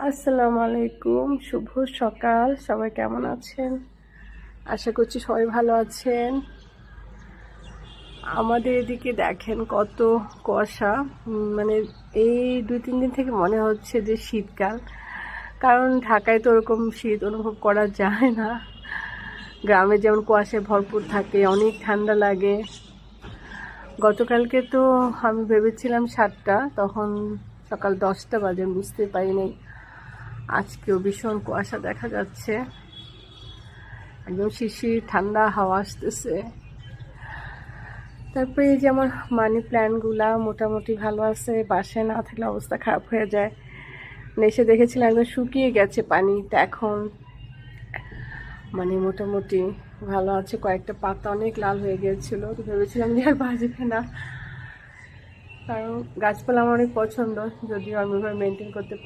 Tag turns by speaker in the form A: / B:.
A: আসসালামু আলাইকুম, শুভ সকাল। সবাই কেমন আছেন? আশা করছি সবাই ভালো আছেন। আমাদের এদিকে দেখেন কত কুয়াশা। মানে এই 2-3 দিন থেকে মনে হচ্ছে যে শীতকাল, কারণ ঢাকায় তো ওরকম শীত অনুভব করা যায় না। গ্রামে যেমন কুয়াশায় ভরপুর থাকে, অনেক ঠান্ডা লাগে। গতকালকে তো আমি ভেবেছিলাম 7টা, তখন সকাল 10টা বাজে, বুঝতে পারিনি। আজকেও ভীষণ কুয়াশা দেখা যাচ্ছে, একদম শিশির ঠান্ডা হাওয়া আসতেছে। তারপরে এই যে আমার মানি প্ল্যান্টগুলা মোটামুটি ভালো আছে, বাসায় না থাকলে অবস্থা খারাপ হয়ে যায়। এসে দেখেছিলাম একদম শুকিয়ে গেছে পানিটা, এখন মানে মোটামুটি ভালো আছে। কয়েকটা পাতা অনেক লাল হয়ে গিয়েছিল, তো ভেবেছিলাম যে আর বাঁচবে না, কারণ গাছপালা আমার অনেক পছন্দ, যদিও আমি ওইভাবে মেনটেন করতে